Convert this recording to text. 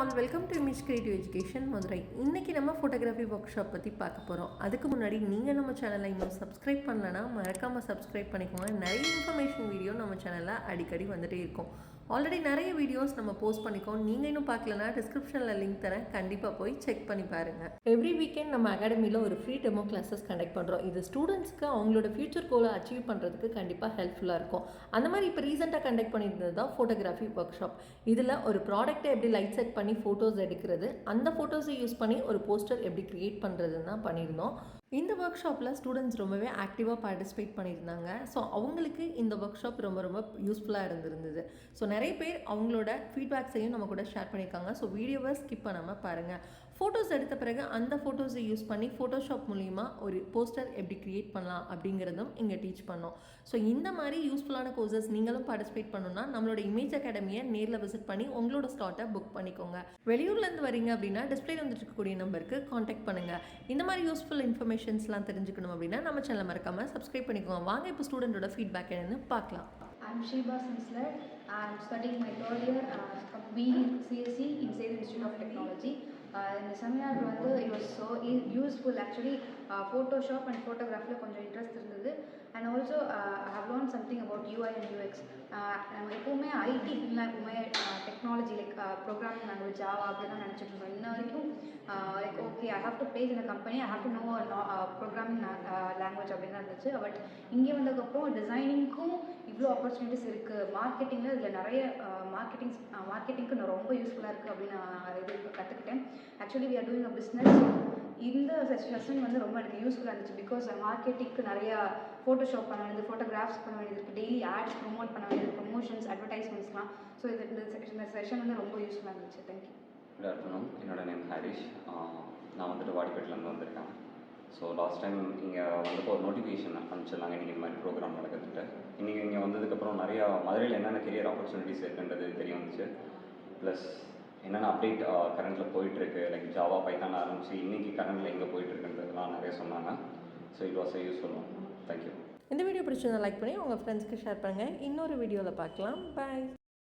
All welcome to image creative education Madurai. இன்றைக்கி நம்ம photography work shop பற்றி பார்க்க போகிறோம். அதுக்கு முன்னாடி நீங்கள் நம்ம சேனலை இன்னும் சப்ஸ்கிரைப் பண்ணலன்னா மறக்காமல் சப்ஸ்கிரைப் பண்ணிக்கோங்க. நிறைய இன்ஃபர்மேஷன் வீடியோ நம்ம சேனலில் அடிக்கடி வந்துகிட்டே இருக்கும். ஆல்ரெடி நிறைய வீடியோஸ் நம்ம போஸ்ட் பண்ணிக்கோம். நீங்கள் இன்னும் பார்க்கலன்னா டிஸ்கிரிப்ஷனில் லிங்க் தரேன், கண்டிப்பாக போய் செக் பண்ணி பாருங்கள். எவ்ரி வீக்கெண்ட் நம்ம அகாடமியில் ஒரு ஃப்ரீ டெமோ கிளாஸஸ் கண்டக்ட் பண்ணுறோம். இது ஸ்டூடெண்ட்ஸ்க்கு அவங்களோட ஃபியூச்சர் கோலை அச்சீவ் பண்ணுறதுக்கு கண்டிப்பாக ஹெல்ப்ஃபுல்லாக இருக்கும். அந்த மாதிரி இப்போ ரீசெண்டாக கண்டக்ட் பண்ணியிருந்தது தான் ஃபோட்டோகிராஃபி ஒர்க் ஷாப். இதில் ஒரு ப்ராடக்ட்டை எப்படி லைட் செட் பண்ணி ஃபோட்டோஸ் எடுக்கிறது, அந்த ஃபோட்டோஸை யூஸ் பண்ணி ஒரு போஸ்டர் எப்படி க்ரியேட் பண்ணுறதுன்னு தான் பண்ணியிருந்தோம். இந்த ஒர்க் ஷாப்பில் ஸ்டூடெண்ட்ஸ் ரொம்பவே ஆக்டிவாக பார்ட்டிசிபேட் பண்ணியிருந்தாங்க. ஸோ அவங்களுக்கு இந்த ஒர்க் ஷாப் ரொம்ப யூஸ்ஃபுல்லாக இருந்திருந்தது. ஸோ நிறைய பேர் அவங்களோட ஃபீட்பேக்ஸையும் நம்ம கூட ஷேர் பண்ணியிருக்காங்க. ஸோ வீடியோவை ஸ்கிப் பண்ணாமல் பாருங்கள். ஃபோட்டோஸ் எடுத்த பிறகு அந்த ஃபோட்டோஸை யூஸ் பண்ணி ஃபோட்டோஷாப் மூலிமா ஒரு போஸ்டர் எப்படி க்ரியேட் பண்ணலாம் அப்படிங்கிறதும் இங்கே டீச் பண்ணோம். ஸோ இந்த மாதிரி யூஸ்ஃபுல்லான கோர்சஸ் நீங்களும் பார்ட்டிசிபேட் பண்ணணும்னா நம்மளோட இமேஜ் அகாடமியை நேரில் விசிட் பண்ணி உங்களோட ஸ்லாட்டை புக் பண்ணிக்கோங்க. வெளியூர்லேருந்து வரீங்க அப்படின்னா டிஸ்பிளே வந்துட்டு இருக்கக்கூடிய நம்பருக்கு காண்டாக்ட் பண்ணுங்கள். இந்த மாதிரி யூஸ்ஃபுல் இன்ஃபர்மேஷன்ஸ்லாம் தெரிஞ்சுக்கணும் அப்படின்னா நம்ம சேனலை மறக்காமல் சப்ஸ்கிரைப் பண்ணிக்கோங்க. வாங்க இப்போ ஸ்டூடெண்டோட ஃபீட்பேக் என்னன்னு பார்க்கலாம். I'm Sheba Sinsler. I'm studying my third year BE CSC in State Institute of Technology. In the seminar it was so useful actually. Photoshop and photography கொஞ்சம் இன்ட்ரெஸ்ட் இருந்தது. And also I have learned something about UI and UX. நம்ம எப்பவுமே ID ஃபீல்டில் எப்பவுமே technology like programming language Java அப்படி தான் நினச்சிட்டு இருக்கோம். இன்ன வரைக்கும் like okay I have to place in a company, I have to know programming language அப்படின்னு தான் இருந்துச்சு. பட் இங்கே வந்ததுக்கப்புறம் டிசைனிங்க்கும் இவ்வளோ ஆப்பர்ச்சுனிட்டிஸ் இருக்குது. மார்க்கெட்டிங்கில் இதில் நிறைய மார்க்கெட்டிங்க்கு நான் ரொம்ப யூஸ்ஃபுல்லாக இருக்குது அப்படின்னு நான் இது கற்றுக்கிட்டேன். Actually we are doing a business. இந்த செஷன் ரொம்ப எனக்கு யூஸ்ஃபுல்லாக இருந்துச்சு. பிகாஸ் மார்க்கெட்டிங்க்கு நிறையா ஃபோட்டோஷாப் பண்ண வேண்டியது, ஃபோட்டோகிராஃப்ஸ் பண்ண வேண்டியது இருக்குது, டெய்லி ஆட்ஸ் ப்ரொமோட் பண்ண வேண்டியது, ப்ரொமோஷன்ஸ் அட்வர்டைஸ்மெண்ட்ஸ்லாம். ஸோ இந்த செஷன் ரொம்ப யூஸ்ஃபுல்லாக இருந்துச்சு. தேங்க்யூ. Good afternoon. என்னோட நேம் ஹரிஷ். நான் வாடிப்பேட்டிலேருந்து வந்திருக்கேன். ஸோ லாஸ்ட் டைம் இங்கே ஒரு நோட்டிஃபிகேஷன் அனுப்பிச்சிருந்தாங்க இன்றைக்கி இந்த மாதிரி ப்ரோக்ராம் நடக்கிறதுக்கு. இன்றைக்கி இங்கே வந்ததுக்கப்புறம் நிறையா மதுரையில் என்னென்ன கெரியர் ஆப்பர்ச்சுனிட்டிஸ் இருக்குன்றது தெரிய வந்துச்சு. ப்ளஸ் என்னென்ன அப்டேட் கரண்ட்டில் போயிட்டுருக்கு, லைக் ஜாவா பைத்தான் ஆரம்பிச்சு இன்றைக்கி கரண்ட்டில் எங்கே போயிட்டுருக்குன்றதுலாம் நிறைய சொன்னாங்க. So it was useful. Thank you. இந்த வீடியோ பிடிச்சிருந்தா லைக் பண்ணி உங்கள் ஃப்ரெண்ட்ஸ்க்கு ஷேர் பண்ணுங்கள். இன்னொரு வீடியோவில் பார்க்கலாம். பாய்.